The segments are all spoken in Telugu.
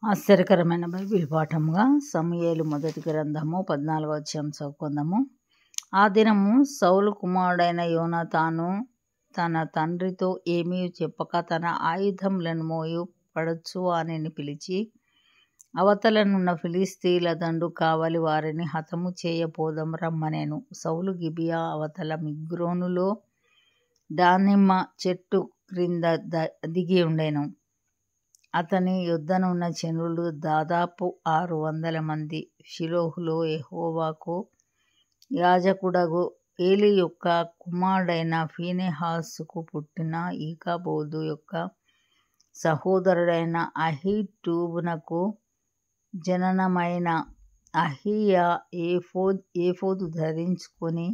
ఆశ్చర్యకరమైన బైబిల్ పాఠముగా సమూయేలు మొదటి గ్రంథము 14వ అధ్యాయం చదువుకుందాము. ఆ దినము సౌలు కుమారుడైన యోనాతాను తన తండ్రితో ఏమీ చెప్పక తన ఆయుధములను మోయు పడచువానిని పిలిచి, అవతలనున్న ఫిలిష్తీయుల దండు కావలి వారిని హతము చేయపోదం రమ్మనెను. సౌలు గిబియా అవతల మిగ్రోనులో దానిమ్మ చెట్టు క్రింద దిగి ఉండెను. అతని యొద్దనున్న జనులు దాదాపు 600 మంది. షిలోహులో యెహోవాకు యాజకుడగు ఏలీ యొక్క కుమారుడైన ఫీనెహాసుకు పుట్టిన ఈకాబోదు యొక్క సహోదరుడైన అహీటూబునకు జననమైన అహీయా ఏఫోదు ధరించుకొని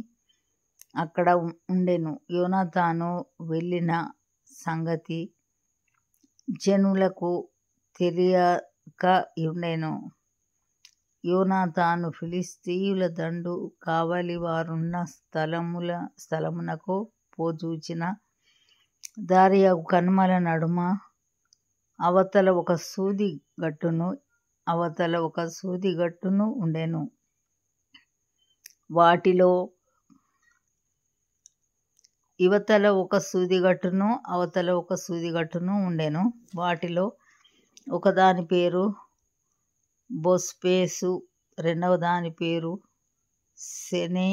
అక్కడ ఉండెను. యోనాతాను వెళ్ళిన సంగతి జనులకు తెలియక ఉండెను. యోనాతాను ఫిలిష్తీయుల దండు కావలి వారున్న స్థలమునకు పోజూచిన దారియగు కనుమల నడుమ అవతల ఒక సూది గట్టును అవతల ఒక సూది గట్టును ఉండెను. వాటిలో ఇవతల ఒక సూదిగట్టును అవతల ఒక సూదిగట్టును ఉండెను. వాటిలో ఒకదాని పేరు బొస్పేసు, రెండవ దాని పేరు సెనే,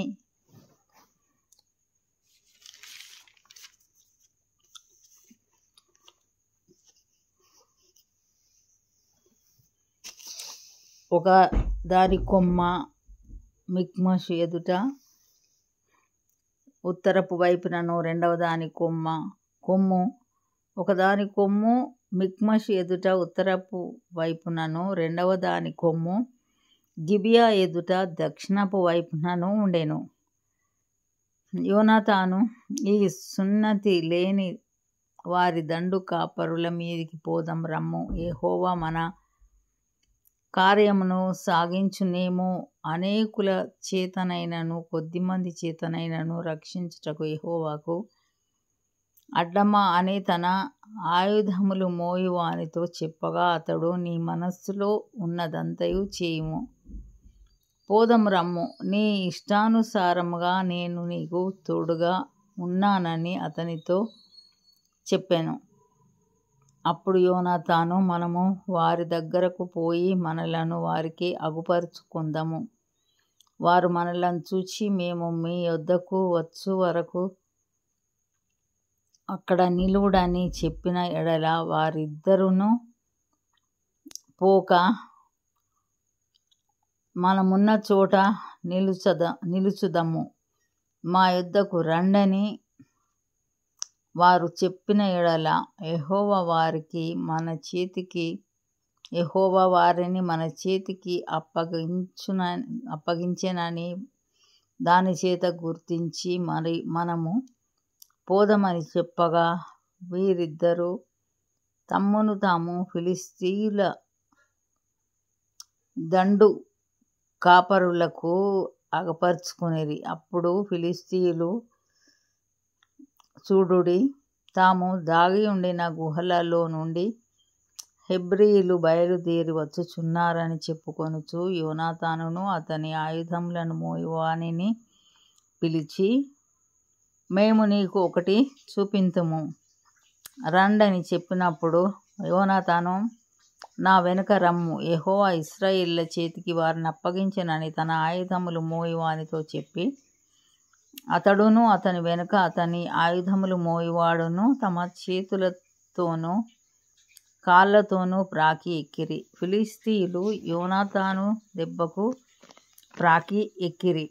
ఒక దాని కొమ్మ మిక్మషు ఎదుట ఉత్తరపు వైపునను, రెండవ దాని కొమ్ము ఒకదాని కొమ్ము మిక్మషు ఎదుట ఉత్తరపు వైపునను, రెండవ దాని కొమ్ము గిబియా ఎదుట దక్షిణపు వైపునను ఉండెను. యోనాతాను, ఈ సున్నతి లేని వారి దండు కాపరుల మీదికి పోదాం రమ్ము, యెహోవా మన కార్యమును సాగించునేమో, అనేకుల చేతనైనను కొద్దిమంది చేతనైనను రక్షించుటకు యెహోవాకు అడ్డమా అని తన ఆయుధములు మోయు వానితో చెప్పగా, అతడు, నీ మనస్సులో ఉన్నదంతయు చేయుము, పోదము రమ్ము, నీ ఇష్టానుసారముగా నేను నీకు తోడుగా ఉన్నానని అతనితో చెప్పెను. అప్పుడు యోనాతాను, మనము వారి దగ్గరకు పోయి మనలను వారికి అగుపరుచుకుందాము, వారు మనలను చూచి మేము మీ యొద్దకు వచ్చు వరకు అక్కడ నిలువుడని చెప్పిన ఎడల వారిద్దరును పోక మనమున్న చోట నిలుచుదము, మా యొద్దకు రండని వారు చెప్పిన ఎడల యెహోవా వారిని మన చేతికి అప్పగించెనని దాని చేత గుర్తించి మనము పోదమని చెప్పగా, వీరిద్దరూ తమ్మును తాము ఫిలిష్తీయుల దండు కాపరులకు అగపరుచుకొనిరి. అప్పుడు ఫిలిష్తీయులు, చూడుడి, తాము దాగి ఉండిన గుహలలో నుండి హెబ్రీయులు బయలుదేరి వచ్చుచున్నారని చెప్పుకొనుచు యోనాతానును అతని ఆయుధములను మోయువానిని పిలిచి, మేము నీకు ఒకటి చూపింతుము రండని చెప్పినప్పుడు యోనాతాను, నా వెనుక రమ్ము, యెహోవా ఇశ్రాయేలీయుల చేతికి వారిని అప్పగించెనని తన ఆయుధములు మోయువానితో చెప్పి, అతడును అతని వెనుక అతని ఆయుధములు మోయువాడును తమ చేతులతోనూ కాళ్ళతోనూ ప్రాకి ఎక్కిరి. ఫిలిష్తీయులు యోనాతాను దెబ్బకు ప్రాకి ఎక్కిరి.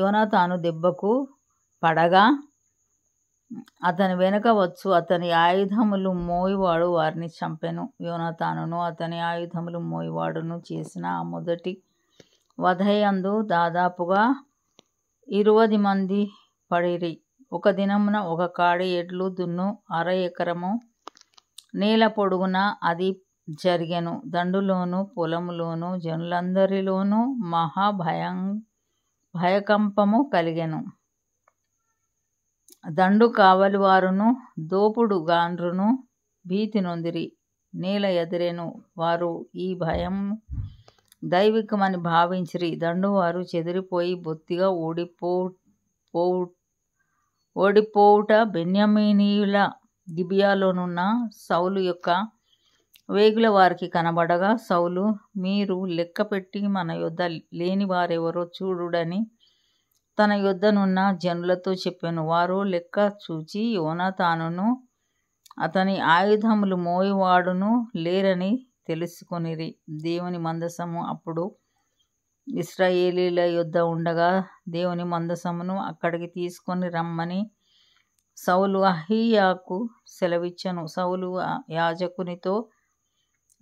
యోనాతాను దెబ్బకు పడగా అతని వెనుక వచ్చు అతని ఆయుధములు మోయువాడు వారిని చంపెను. యోనాతానును అతని ఆయుధములు మోయువాడును చేసిన ఆ మొదటి వధయందు దాదాపుగా 20 మంది పడిరి. ఒక దినమున ఒక కాడి ఎడ్లు దున్ను 1/2 ఎకరము నేల పొడుగున అది జరిగెను. దండులోను పొలములోను జనులందరిలోనూ భయకంపము కలిగెను. దండు కావలి వారును దోపుడు గాండ్రును భీతి నొందిరి. నేల ఎదిరెను. వారు ఈ భయం దైవికమని భావించిరి. దండువారు చెదిరిపోయి బొత్తిగా ఓడిపోవుట బెన్యామీనీయుల గిబియాలోనున్న సౌలు యొక్క వేగుల వారికి కనబడగా, సౌలు, మీరు లెక్కపెట్టి మన యొద్ద లేని వారెవరో చూడుడని తన యొద్దనున్న జనులతో చెప్పెను. వారు లెక్క చూచి యోనాతానును అతని ఆయుధములు మోయువాడును లేరని తెలుసుకొనిరి. దేవుని మందసము అప్పుడు ఇశ్రాయేలీల యొద్ద ఉండగా దేవుని మందసమును అక్కడికి తీసుకొని రమ్మని సౌలు అహీయాకు సెలవిచ్చెను. సౌలు యాజకునితో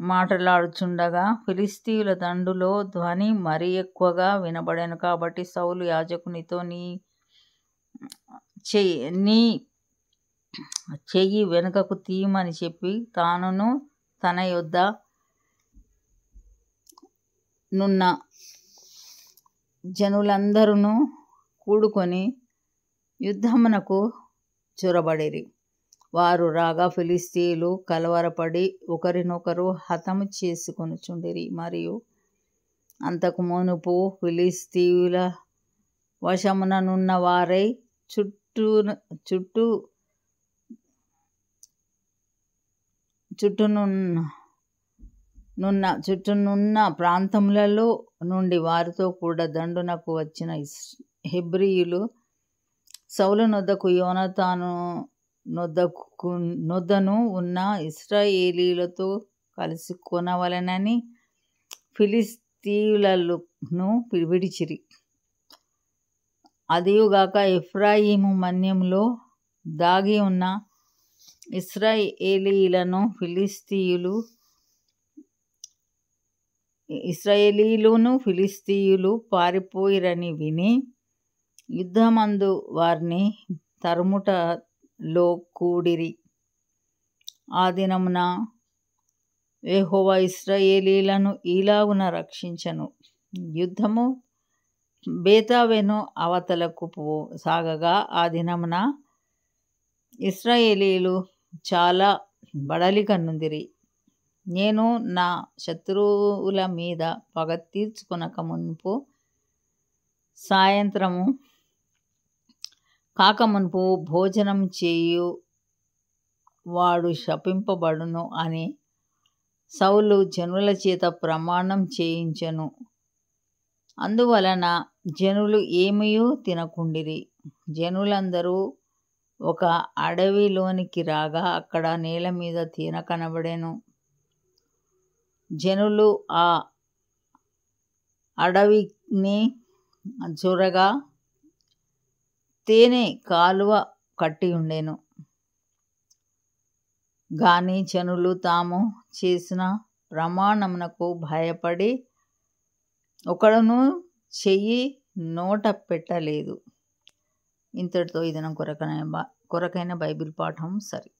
మాట్లాడుచుండగా ఫిలిష్తీయుల దండులో ధ్వని మరీ ఎక్కువగా వినబడెను. కాబట్టి సౌలు యాజకునితో, నీ చెయ్యి వెనుకకు తీయమని చెప్పి తానును తన యొద్ద నున్న జనులందరూ కూడుకొని యుద్ధమునకు చొరబడిరి. వారు రాగా ఫిలిష్తీయులు కలవరపడి ఒకరినొకరు హతము చేసుకొనుచుండిరి. మరియు అంతకు మునుపు ఫిలిష్తీయుల వశముననున్న వారై చుట్టూనున్న ప్రాంతములలో నుండి వారితో కూడా దండునకు వచ్చిన హెబ్రీయులు సౌలు నొద్దకు యోనాతాను నొద్దను ఉన్న ఇశ్రాయేలీలతో కలిసి కొనవలెనని ఫిలిష్తీయులను విడిచిరి. అదియుగాక ఎఫ్రాయిము మన్యంలో దాగి ఉన్న ఇశ్రాయేలీలను ఫిలిష్తీయులు పారిపోయిరని విని యుద్ధమందు వారిని తరుముటలో కూడిరి. ఆ దినమున యెహోవా ఇశ్రాయేలీలను ఈలాగున రక్షించెను. యుద్ధము బేతావెను అవతలకు సాగగా ఆ దినమున ఇశ్రాయేలీలు చాలా బడలిక నొందిరి. నేను నా శత్రువుల మీద పగ తీర్చుకొనక మునుపు సాయంత్రము కాకమునుపు భోజనం చేయు వాడు శపింపబడును అని సౌలు జనుల చేత ప్రమాణం చేయించెను. అందువలన జనులు ఏమీయూ తినకుండిరి. జనులందరూ ఒక అడవిలోనికి రాగా అక్కడ నేల మీద తేనె కనబడెను. జనులు ఆ అడవిని జొరగా తేనె కాలువ కట్టి ఉండెను. గాని జనులు తాము చేసిన ప్రమాణమునకు భయపడి ఒకడును చెయ్యి నోట పెట్టలేదు. ఇంతటితో ఈ దినం కొరకైన బైబిల్ పాఠం సరి.